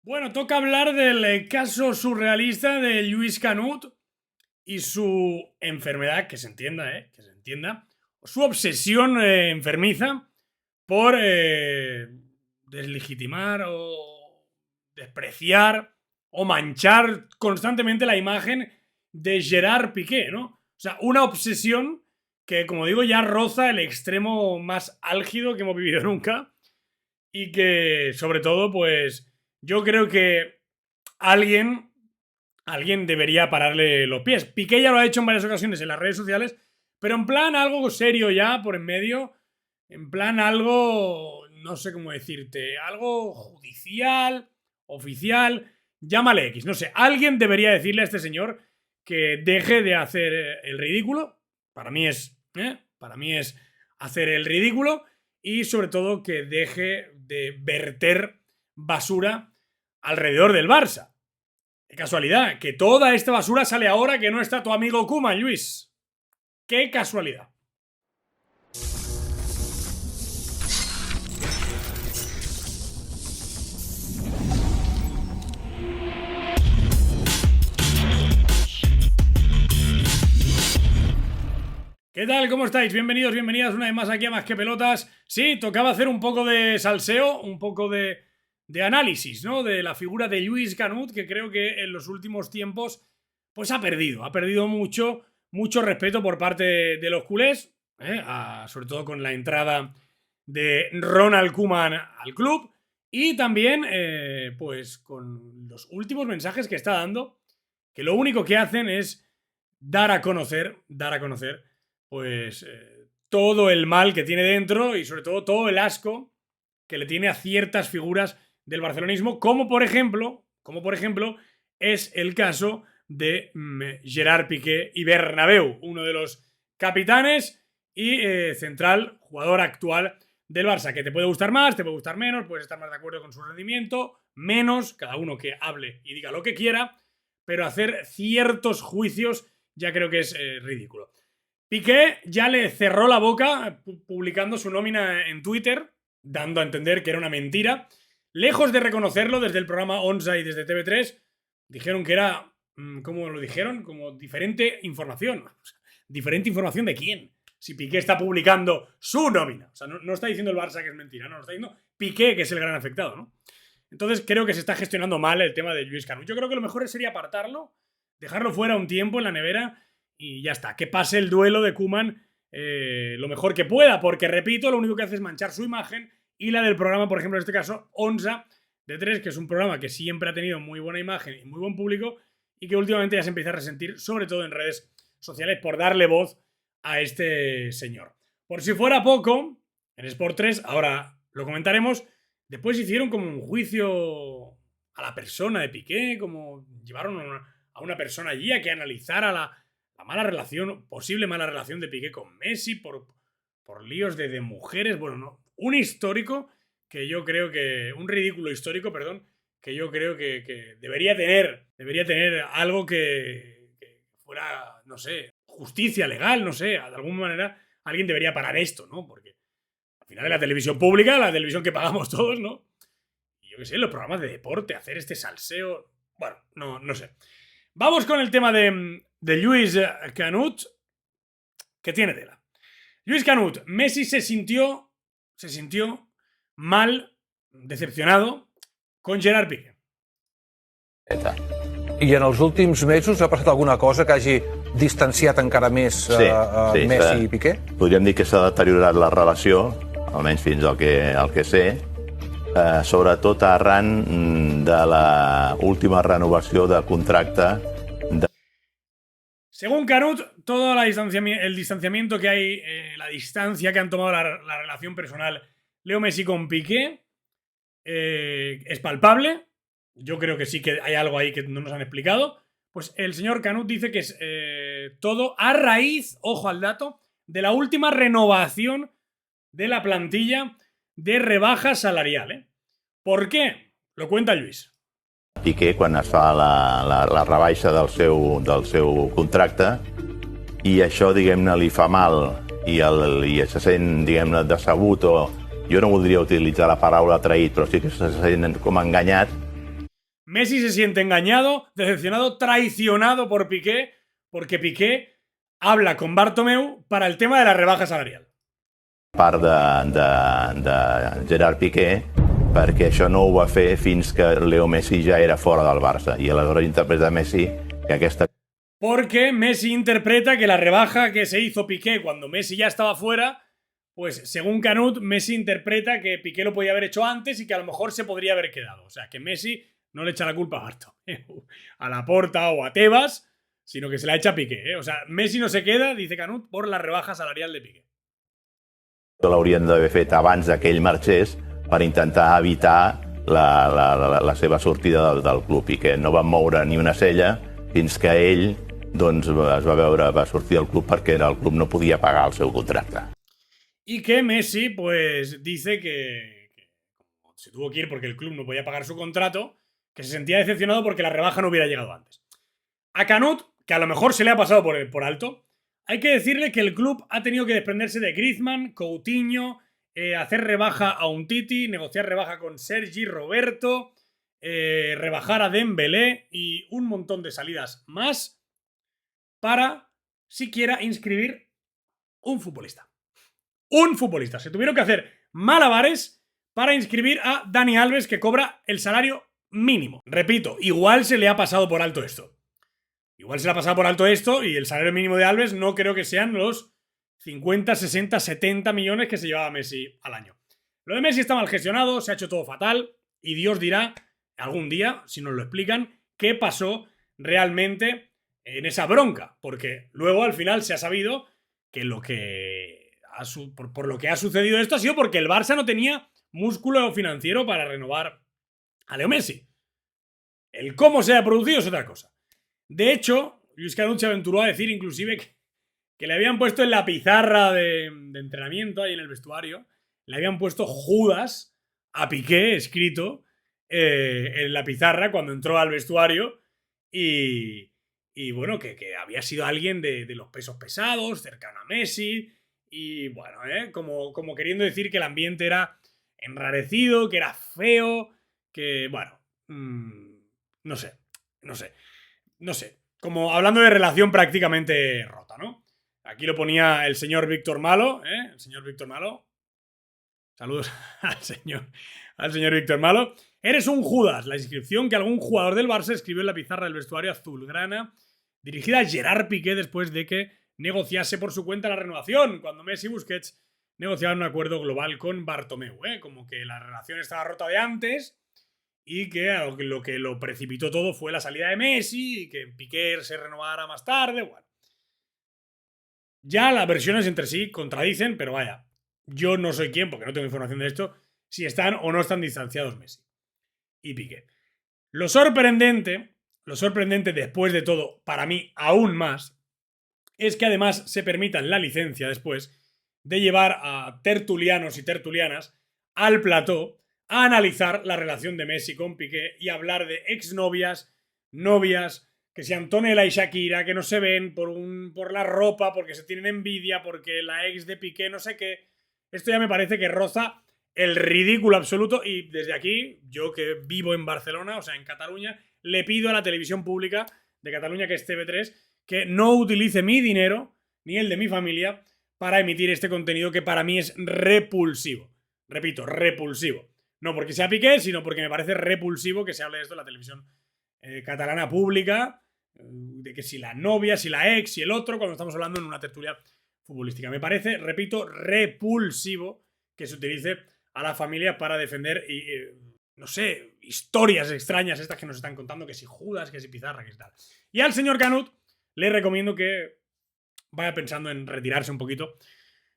Bueno, toca hablar del caso surrealista de Lluís Canut y su enfermedad, que se entienda, su obsesión enfermiza por deslegitimar o despreciar o manchar constantemente la imagen de Gerard Piqué, ¿no? O sea, una obsesión que, como digo, ya roza el extremo más álgido que hemos vivido nunca y que, sobre todo, pues, yo creo que alguien debería pararle los pies. Piqué ya lo ha hecho en varias ocasiones en las redes sociales, pero en plan algo serio ya, por en medio, en plan algo, no sé cómo decirte, algo judicial, oficial, llámale X, no sé, alguien debería decirle a este señor que deje de hacer el ridículo, para mí es hacer el ridículo, y sobre todo que deje de verter basura alrededor del Barça. Qué casualidad, que toda esta basura sale ahora que no está tu amigo Koeman, Luis. Qué casualidad. ¿Qué tal? ¿Cómo estáis? Bienvenidos, bienvenidas una vez más aquí a Más que Pelotas. Sí, tocaba hacer un poco de salseo, un poco de análisis, ¿no? De la figura de Lluís Canut, que creo que en los últimos tiempos pues ha perdido mucho respeto por parte de los culés, sobre todo con la entrada de Ronald Koeman al club y también pues con los últimos mensajes que está dando, que lo único que hacen es dar a conocer pues todo el mal que tiene dentro y sobre todo el asco que le tiene a ciertas figuras del barcelonismo, como por ejemplo es el caso de Gerard Piqué y Bernabéu, uno de los capitanes y central, jugador actual del Barça, que te puede gustar más, te puede gustar menos, puedes estar más de acuerdo con su rendimiento, menos, cada uno que hable y diga lo que quiera, pero hacer ciertos juicios ya creo que es ridículo. Piqué ya le cerró la boca publicando su nómina en Twitter, dando a entender que era una mentira. Lejos de reconocerlo desde el programa Onza y desde TV3, dijeron que era, ¿cómo lo dijeron? Como diferente información. ¿Diferente información de quién? Si Piqué está publicando su nómina. O sea, no está diciendo el Barça que es mentira, no, lo está diciendo Piqué, que es el gran afectado, ¿no? Entonces creo que se está gestionando mal el tema de Lluís Canut. Yo creo que lo mejor sería apartarlo, dejarlo fuera un tiempo en la nevera y ya está. Que pase el duelo de Koeman lo mejor que pueda, porque, repito, lo único que hace es manchar su imagen y la del programa, por ejemplo, en este caso, Onza de 3, que es un programa que siempre ha tenido muy buena imagen y muy buen público y que últimamente ya se empieza a resentir, sobre todo en redes sociales, por darle voz a este señor. Por si fuera poco, en Sport 3, ahora lo comentaremos, después hicieron como un juicio a la persona de Piqué, como llevaron a una persona allí a que analizara la posible mala relación de Piqué con Messi por líos de mujeres, bueno, no, un ridículo histórico, perdón, que yo creo que debería tener algo que fuera, no sé, justicia legal, no sé, de alguna manera alguien debería parar esto, ¿no? Porque al final es la televisión pública, la televisión que pagamos todos, ¿no? Y yo qué sé, los programas de deporte, hacer este salseo, bueno, no sé. Vamos con el tema de Lluís Canut, que tiene tela. Lluís Canut, Messi se sintió mal, decepcionado con Gerard Piqué. I en els últims mesos ha passat alguna cosa que hagi distanciat encara més Messi i Piqué? Podríem dir que s'ha deteriorat la relació, almenys fins al que sé, sobretot arran de la última renovació del contracte. Según Canut, todo el distanciamiento que hay, la distancia que han tomado la relación personal Leo Messi con Piqué es palpable. Yo creo que sí que hay algo ahí que no nos han explicado. Pues el señor Canut dice que es todo a raíz, ojo al dato, de la última renovación de la plantilla de rebaja salarial. ¿Por qué? Lo cuenta Lluís. Piqué, quan es fa la rebaixa del seu contracte, i això, diguem-ne, li fa mal i se sent, diguem-ne, decebut, o jo no voldria utilitzar la paraula traït, però sí que se sent com enganyat. Messi se siente engañado, decepcionado, traicionado por Piqué, porque Piqué habla con Bartomeu para el tema de la rebaja salarial. Part de Gerard Piqué, perquè això no ho va fer fins que Leo Messi ja era fora del Barça. I aleshores interpreta Messi que aquesta... Porque Messi interpreta que la rebaja que se hizo Piqué cuando Messi ya estaba fuera, pues según Canut, Messi interpreta que Piqué lo podía haber hecho antes y que a lo mejor se podría haber quedado. O sea, que Messi no le echa la culpa a Bartomeu, a Laporta o a Tebas, sino que se la echa a Piqué. O sea, Messi no se queda, dice Canut, por la rebaja salarial de Piqué. L'haurien d'haver fet abans que ell marxés per intentar evitar la seva sortida del club i que no van moure ni una cella fins que ell doncs, va sortir del club perquè el club no podia pagar el seu contracte. Y que Messi pues dice que se tuvo que ir porque el club no podía pagar su contrato, que se sentía decepcionado porque la rebaja no hubiera llegado antes. A Canut, que a lo mejor se le ha pasado por alto, hay que decirle que el club ha tenido que desprenderse de Griezmann, Coutinho, hacer rebaja a Umtiti, negociar rebaja con Sergi Roberto, rebajar a Dembélé y un montón de salidas más para siquiera inscribir un futbolista. Un futbolista. Se tuvieron que hacer malabares para inscribir a Dani Alves, que cobra el salario mínimo. Repito, igual se le ha pasado por alto esto. Igual se le ha pasado por alto esto y el salario mínimo de Alves no creo que sean los 50, 60, 70 millones que se llevaba Messi al año. Lo de Messi está mal gestionado, se ha hecho todo fatal y Dios dirá algún día, si nos lo explican, qué pasó realmente en esa bronca. Porque luego al final se ha sabido que por lo que ha sucedido esto ha sido porque el Barça no tenía músculo financiero para renovar a Leo Messi. El cómo se ha producido es otra cosa. De hecho, Luis Canut se aventuró a decir inclusive que le habían puesto en la pizarra de entrenamiento ahí en el vestuario, le habían puesto Judas a Piqué escrito en la pizarra cuando entró al vestuario y bueno, que había sido alguien de los pesos pesados, cercano a Messi y bueno, como queriendo decir que el ambiente era enrarecido, que era feo, que bueno, no sé, como hablando de relación prácticamente rota, ¿no? Aquí lo ponía el señor Víctor Malo, el señor Víctor Malo. Saludos al señor Víctor Malo. Eres un Judas, la inscripción que algún jugador del Barça escribió en la pizarra del vestuario azulgrana, dirigida a Gerard Piqué después de que negociase por su cuenta la renovación, cuando Messi y Busquets negociaban un acuerdo global con Bartomeu, como que la relación estaba rota de antes y que lo que lo precipitó todo fue la salida de Messi y que Piqué se renovara más tarde. Bueno, ya las versiones entre sí contradicen, pero vaya, yo no soy quien, porque no tengo información de esto, si están o no están distanciados Messi y Piqué. Lo sorprendente después de todo, para mí aún más, es que además se permitan la licencia después de llevar a tertulianos y tertulianas al plató a analizar la relación de Messi con Piqué y hablar de exnovias, novias, que si Antonella y Shakira, que no se ven por la ropa, porque se tienen envidia, porque la ex de Piqué no sé qué. Esto ya me parece que roza el ridículo absoluto y desde aquí, yo que vivo en Barcelona, o sea, en Cataluña, le pido a la televisión pública de Cataluña, que es TV3, que no utilice mi dinero, ni el de mi familia, para emitir este contenido que para mí es repulsivo. Repito, repulsivo. No porque sea Piqué, sino porque me parece repulsivo que se hable de esto en la televisión catalana pública, de que si la novia, si la ex, si el otro, cuando estamos hablando en una tertulia futbolística. Me parece, repito, repulsivo que se utilice a la familia para defender, no sé, historias extrañas estas que nos están contando, que si Judas, que si Pizarra, que si tal. Y al señor Canut le recomiendo que vaya pensando en retirarse un poquito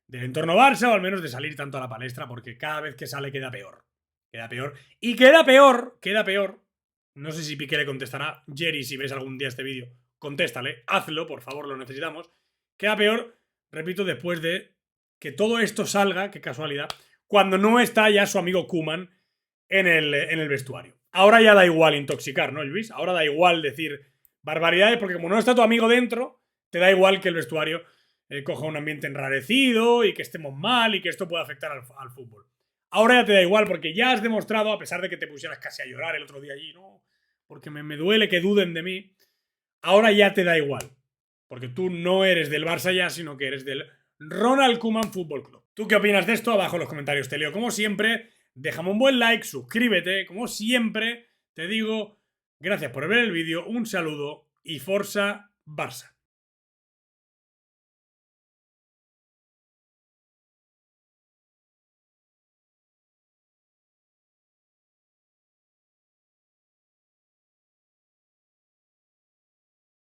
del entorno Barça o al menos de salir tanto a la palestra, porque cada vez que sale queda peor. Queda peor. Y queda peor. No sé si Piqué le contestará. Jerry, si ves algún día este vídeo, contéstale. Hazlo, por favor, lo necesitamos. Queda peor, repito, después de que todo esto salga, qué casualidad, cuando no está ya su amigo Koeman en el vestuario. Ahora ya da igual intoxicar, ¿no, Luis? Ahora da igual decir barbaridades, porque como no está tu amigo dentro, te da igual que el vestuario coja un ambiente enrarecido y que estemos mal y que esto pueda afectar al fútbol. Ahora ya te da igual porque ya has demostrado, a pesar de que te pusieras casi a llorar el otro día allí, ¿no? porque me duele que duden de mí, ahora ya te da igual. Porque tú no eres del Barça ya, sino que eres del Ronald Koeman Fútbol Club. ¿Tú qué opinas de esto? Abajo en los comentarios te leo. Como siempre, déjame un buen like, suscríbete. Como siempre, te digo, gracias por ver el vídeo, un saludo y Forza Barça.